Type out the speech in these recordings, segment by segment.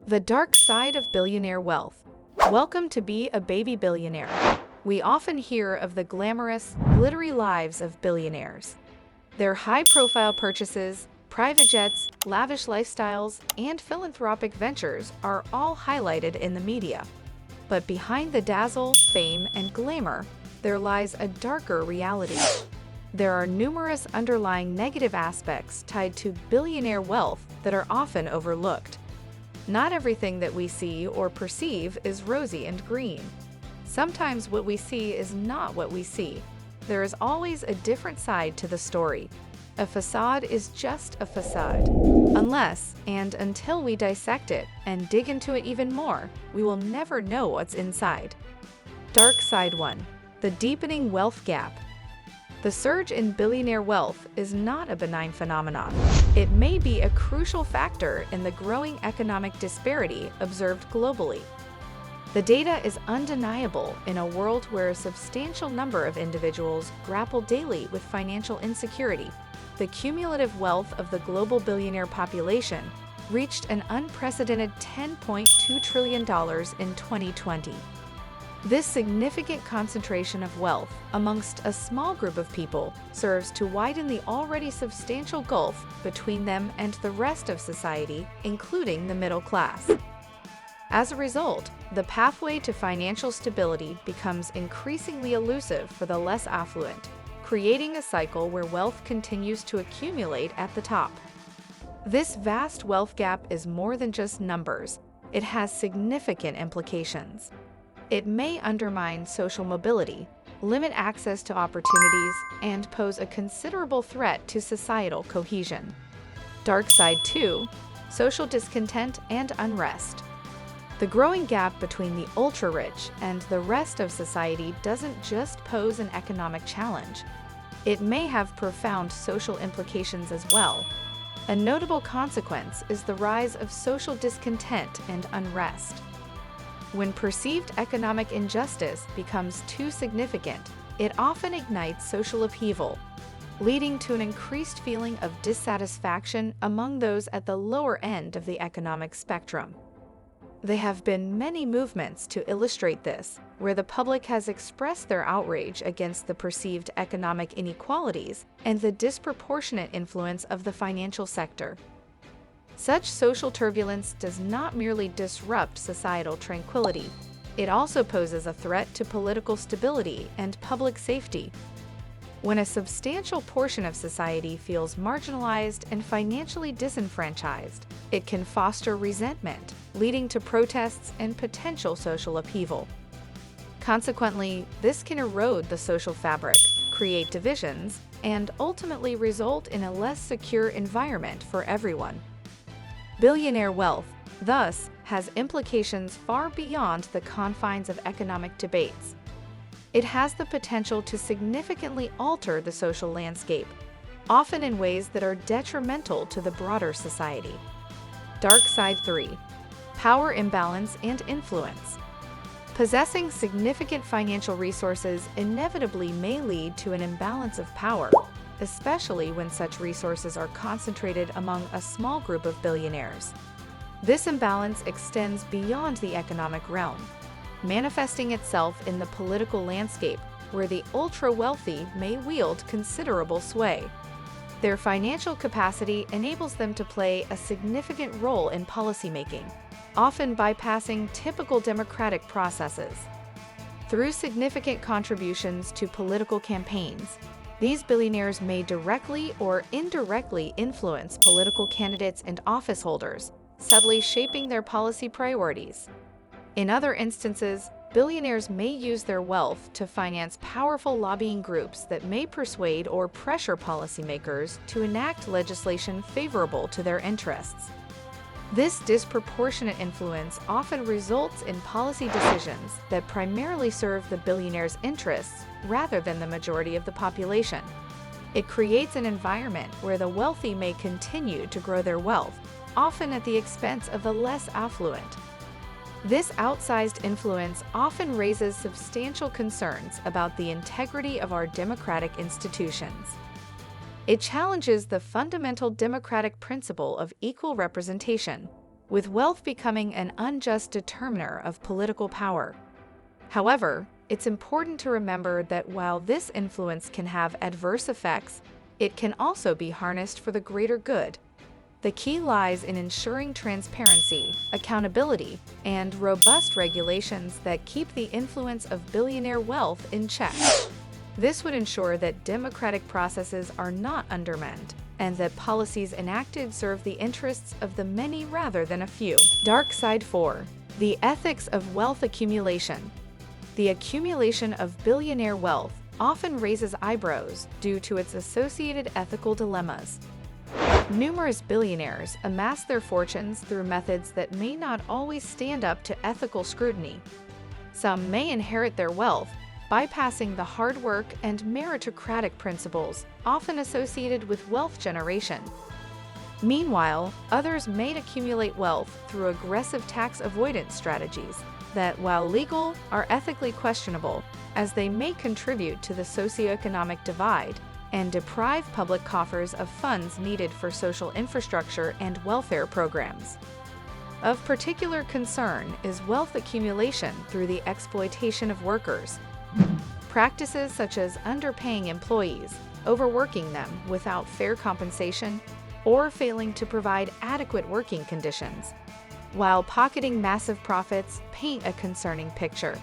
The dark side of billionaire wealth. Welcome to Be a Baby Billionaire. We often hear of the glamorous, glittery lives of billionaires. Their high-profile purchases, private jets, lavish lifestyles, and philanthropic ventures are all highlighted in the media. But behind the dazzle, fame, and glamour, there lies a darker reality. There are numerous underlying negative aspects tied to billionaire wealth that are often overlooked. Not everything that we see or perceive is rosy and green. Sometimes what we see is not what we see. There is always a different side to the story. A facade is just a facade. Unless and until we dissect it and dig into it even more, we will never know what's inside. Dark Side 1. The Deepening Wealth Gap. The surge in billionaire wealth is not a benign phenomenon. It may be a crucial factor in the growing economic disparity observed globally. The data is undeniable in a world where a substantial number of individuals grapple daily with financial insecurity. The cumulative wealth of the global billionaire population reached an unprecedented $10.2 trillion in 2020. This significant concentration of wealth amongst a small group of people serves to widen the already substantial gulf between them and the rest of society, including the middle class. As a result, the pathway to financial stability becomes increasingly elusive for the less affluent, creating a cycle where wealth continues to accumulate at the top. This vast wealth gap is more than just numbers. It has significant implications. It may undermine social mobility, limit access to opportunities, and pose a considerable threat to societal cohesion. Dark Side 2. Social discontent and unrest. The growing gap between the ultra-rich and the rest of society doesn't just pose an economic challenge. It may have profound social implications as well. A notable consequence is the rise of social discontent and unrest. When perceived economic injustice becomes too significant, it often ignites social upheaval, leading to an increased feeling of dissatisfaction among those at the lower end of the economic spectrum. There have been many movements to illustrate this, where the public has expressed their outrage against the perceived economic inequalities and the disproportionate influence of the financial sector. Such social turbulence does not merely disrupt societal tranquility, it also poses a threat to political stability and public safety. When a substantial portion of society feels marginalized and financially disenfranchised, it can foster resentment, leading to protests and potential social upheaval. Consequently, this can erode the social fabric, create divisions, and ultimately result in a less secure environment for everyone. Billionaire wealth, thus, has implications far beyond the confines of economic debates. It has the potential to significantly alter the social landscape, often in ways that are detrimental to the broader society. Dark Side 3. Power imbalance and influence. Possessing significant financial resources inevitably may lead to an imbalance of power, especially when such resources are concentrated among a small group of billionaires. This imbalance extends beyond the economic realm, manifesting itself in the political landscape, where the ultra-wealthy may wield considerable sway. Their financial capacity enables them to play a significant role in policymaking, often bypassing typical democratic processes. Through significant contributions to political campaigns, these billionaires may directly or indirectly influence political candidates and office holders, subtly shaping their policy priorities. In other instances, billionaires may use their wealth to finance powerful lobbying groups that may persuade or pressure policymakers to enact legislation favorable to their interests. This disproportionate influence often results in policy decisions that primarily serve the billionaire's interests rather than the majority of the population. It creates an environment where the wealthy may continue to grow their wealth, often at the expense of the less affluent. This outsized influence often raises substantial concerns about the integrity of our democratic institutions. It challenges the fundamental democratic principle of equal representation, with wealth becoming an unjust determiner of political power. However, it's important to remember that while this influence can have adverse effects, it can also be harnessed for the greater good. The key lies in ensuring transparency, accountability, and robust regulations that keep the influence of billionaire wealth in check. This would ensure that democratic processes are not undermined, and that policies enacted serve the interests of the many rather than a few. Dark side 4. The ethics of wealth accumulation. The accumulation of billionaire wealth often raises eyebrows due to its associated ethical dilemmas. Numerous billionaires amass their fortunes through methods that may not always stand up to ethical scrutiny. Some may inherit their wealth, bypassing the hard work and meritocratic principles often associated with wealth generation. Meanwhile, others may accumulate wealth through aggressive tax avoidance strategies that, while legal, are ethically questionable, as they may contribute to the socioeconomic divide and deprive public coffers of funds needed for social infrastructure and welfare programs. Of particular concern is wealth accumulation through the exploitation of workers. Practices such as underpaying employees, overworking them without fair compensation, or failing to provide adequate working conditions, while pocketing massive profits, paint a concerning picture.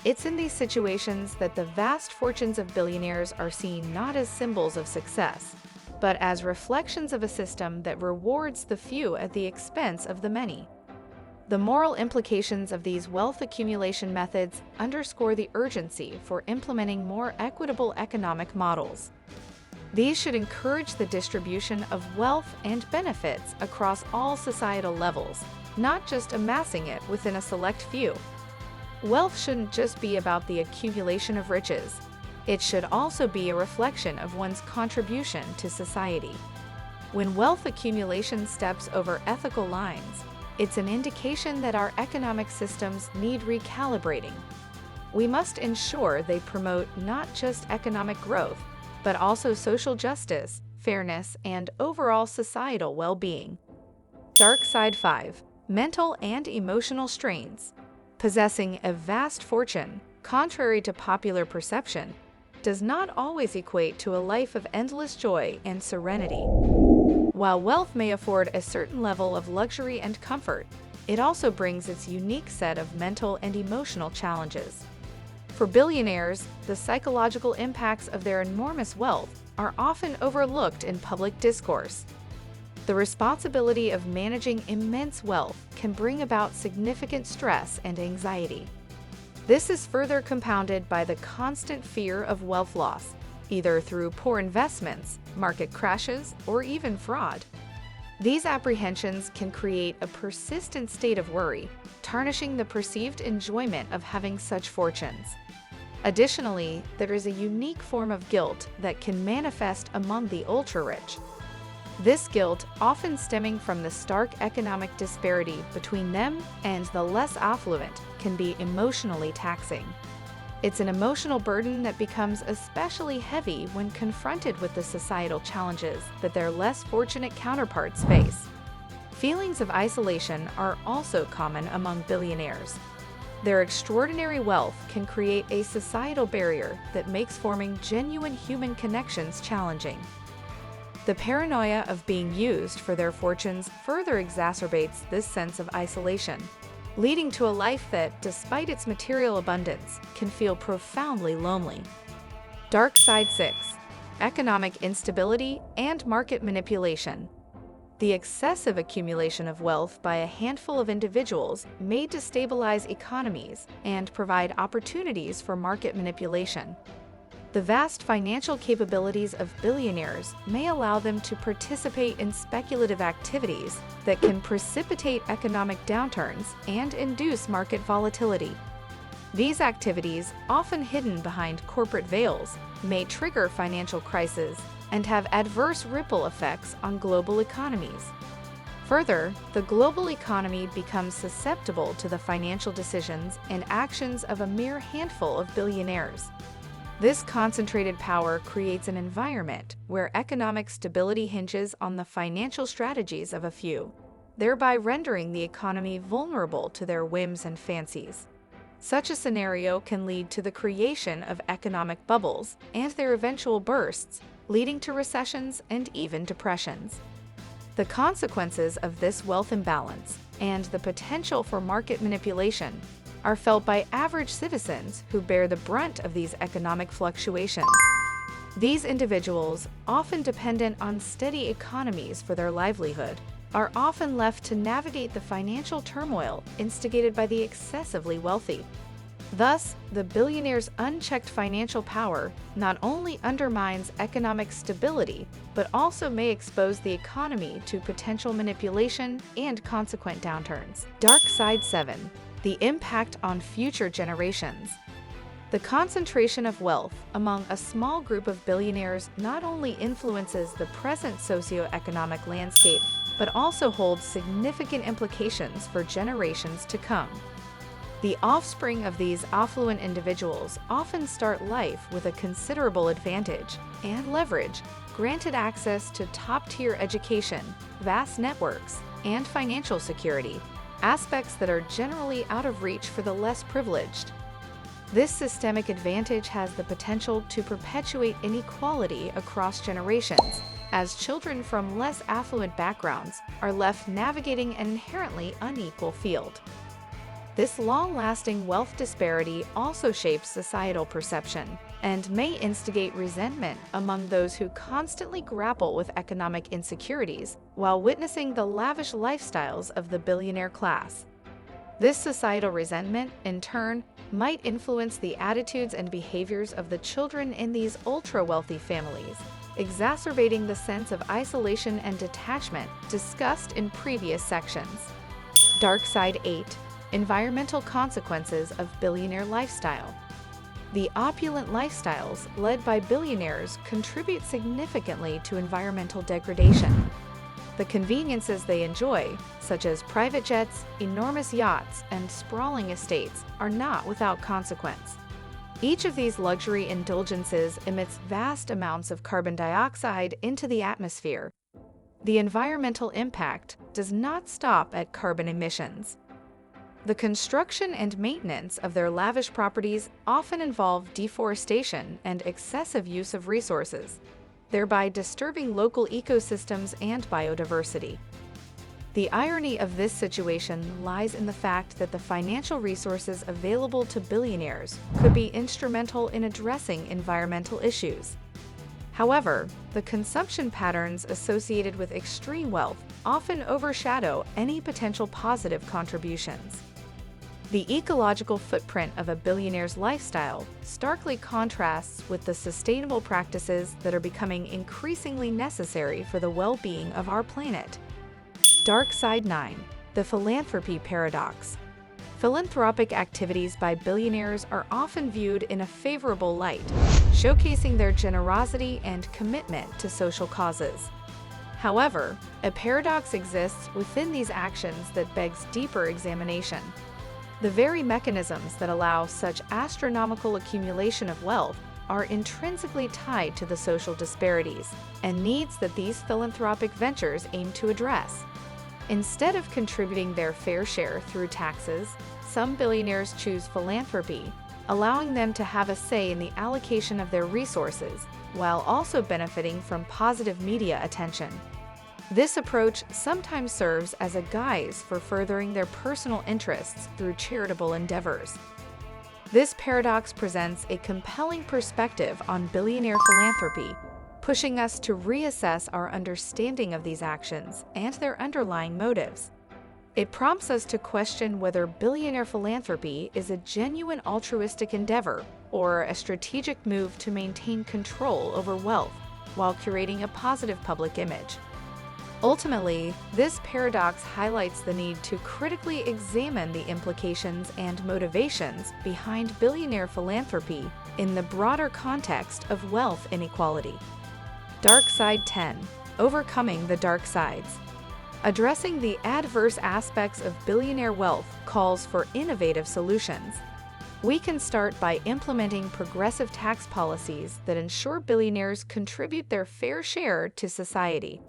It's in these situations that the vast fortunes of billionaires are seen not as symbols of success, but as reflections of a system that rewards the few at the expense of the many. The moral implications of these wealth accumulation methods underscore the urgency for implementing more equitable economic models. These should encourage the distribution of wealth and benefits across all societal levels, not just amassing it within a select few. Wealth shouldn't just be about the accumulation of riches. It should also be a reflection of one's contribution to society. When wealth accumulation steps over ethical lines, it's an indication that our economic systems need recalibrating. We must ensure they promote not just economic growth, but also social justice, fairness, and overall societal well-being. Dark side 5. Mental and emotional strains. Possessing a vast fortune, contrary to popular perception, does not always equate to a life of endless joy and serenity. While wealth may afford a certain level of luxury and comfort, it also brings its unique set of mental and emotional challenges. For billionaires, the psychological impacts of their enormous wealth are often overlooked in public discourse. The responsibility of managing immense wealth can bring about significant stress and anxiety. This is further compounded by the constant fear of wealth loss, either through poor investments, market crashes, or even fraud. These apprehensions can create a persistent state of worry, tarnishing the perceived enjoyment of having such fortunes. Additionally, there is a unique form of guilt that can manifest among the ultra-rich. This guilt, often stemming from the stark economic disparity between them and the less affluent, can be emotionally taxing. It's an emotional burden that becomes especially heavy when confronted with the societal challenges that their less fortunate counterparts face. Feelings of isolation are also common among billionaires. Their extraordinary wealth can create a societal barrier that makes forming genuine human connections challenging. The paranoia of being used for their fortunes further exacerbates this sense of isolation, leading to a life that, despite its material abundance, can feel profoundly lonely. Dark side 6. Economic instability and market manipulation. The excessive accumulation of wealth by a handful of individuals may destabilize economies and provide opportunities for market manipulation. The vast financial capabilities of billionaires may allow them to participate in speculative activities that can precipitate economic downturns and induce market volatility. These activities, often hidden behind corporate veils, may trigger financial crises and have adverse ripple effects on global economies. Further, the global economy becomes susceptible to the financial decisions and actions of a mere handful of billionaires. This concentrated power creates an environment where economic stability hinges on the financial strategies of a few. thereby rendering the economy vulnerable to their whims and fancies. Such a scenario can lead to the creation of economic bubbles and their eventual bursts, leading to recessions and even depressions. The consequences of this wealth imbalance and the potential for market manipulation are felt by average citizens who bear the brunt of these economic fluctuations. These individuals, often dependent on steady economies for their livelihood, are often left to navigate the financial turmoil instigated by the excessively wealthy. Thus, the billionaire's unchecked financial power not only undermines economic stability, but also may expose the economy to potential manipulation and consequent downturns. Dark Side 7. The impact on future generations. The concentration of wealth among a small group of billionaires not only influences the present socioeconomic landscape, but also holds significant implications for generations to come. The offspring of these affluent individuals often start life with a considerable advantage and leverage, granted access to top-tier education, vast networks, and financial security, aspects that are generally out of reach for the less privileged. This systemic advantage has the potential to perpetuate inequality across generations, as children from less affluent backgrounds are left navigating an inherently unequal field. This long-lasting wealth disparity also shapes societal perception and may instigate resentment among those who constantly grapple with economic insecurities while witnessing the lavish lifestyles of the billionaire class. This societal resentment, in turn, might influence the attitudes and behaviors of the children in these ultra-wealthy families, exacerbating the sense of isolation and detachment discussed in previous sections. Dark Side 8. Environmental consequences of billionaire lifestyle. The opulent lifestyles led by billionaires contribute significantly to environmental degradation. The conveniences they enjoy, such as private jets, enormous yachts, and sprawling estates, are not without consequence. Each of these luxury indulgences emits vast amounts of carbon dioxide into the atmosphere. The environmental impact does not stop at carbon emissions. The construction and maintenance of their lavish properties often involve deforestation and excessive use of resources, thereby disturbing local ecosystems and biodiversity. The irony of this situation lies in the fact that the financial resources available to billionaires could be instrumental in addressing environmental issues. However, the consumption patterns associated with extreme wealth often overshadow any potential positive contributions. The ecological footprint of a billionaire's lifestyle starkly contrasts with the sustainable practices that are becoming increasingly necessary for the well-being of our planet. Dark Side 9. The Philanthropy Paradox. Philanthropic activities by billionaires are often viewed in a favorable light, showcasing their generosity and commitment to social causes. However, a paradox exists within these actions that begs deeper examination. The very mechanisms that allow such astronomical accumulation of wealth are intrinsically tied to the social disparities and needs that these philanthropic ventures aim to address. Instead of contributing their fair share through taxes, some billionaires choose philanthropy, allowing them to have a say in the allocation of their resources, while also benefiting from positive media attention. This approach sometimes serves as a guise for furthering their personal interests through charitable endeavors. This paradox presents a compelling perspective on billionaire philanthropy, pushing us to reassess our understanding of these actions and their underlying motives. It prompts us to question whether billionaire philanthropy is a genuine altruistic endeavor or a strategic move to maintain control over wealth while curating a positive public image. Ultimately, this paradox highlights the need to critically examine the implications and motivations behind billionaire philanthropy in the broader context of wealth inequality. Dark Side 10. Overcoming the dark sides. Addressing the adverse aspects of billionaire wealth calls for innovative solutions. We can start by implementing progressive tax policies that ensure billionaires contribute their fair share to society.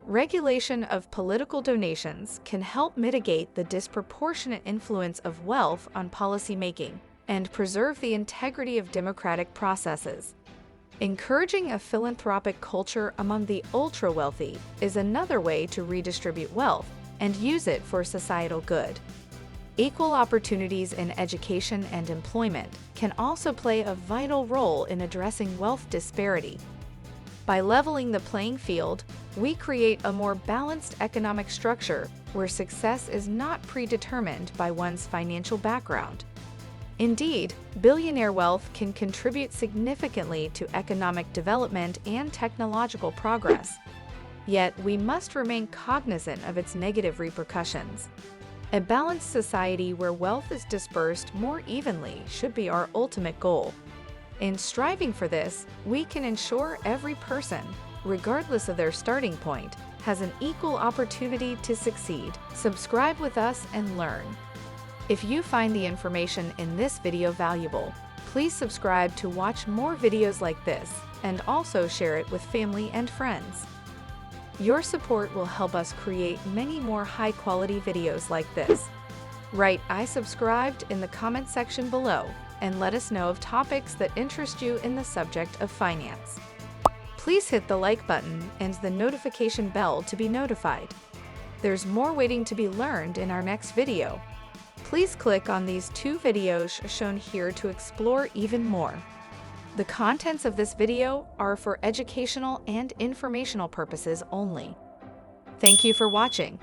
Regulation of political donations can help mitigate the disproportionate influence of wealth on policymaking and preserve the integrity of democratic processes. Encouraging a philanthropic culture among the ultra-wealthy is another way to redistribute wealth and use it for societal good. Equal opportunities in education and employment can also play a vital role in addressing wealth disparity. By leveling the playing field, we create a more balanced economic structure where success is not predetermined by one's financial background. Indeed, billionaire wealth can contribute significantly to economic development and technological progress. Yet, we must remain cognizant of its negative repercussions. A balanced society where wealth is dispersed more evenly should be our ultimate goal. In striving for this, we can ensure every person, regardless of their starting point, has an equal opportunity to succeed. Subscribe with us and learn. If you find the information in this video valuable, please subscribe to watch more videos like this and also share it with family and friends. Your support will help us create many more high-quality videos like this. Write "I subscribed" in the comment section below and let us know of topics that interest you in the subject of finance. Please hit the like button and the notification bell to be notified. There's more waiting to be learned in our next video. Please click on these 2 videos shown here to explore even more. The contents of this video are for educational and informational purposes only. Thank you for watching.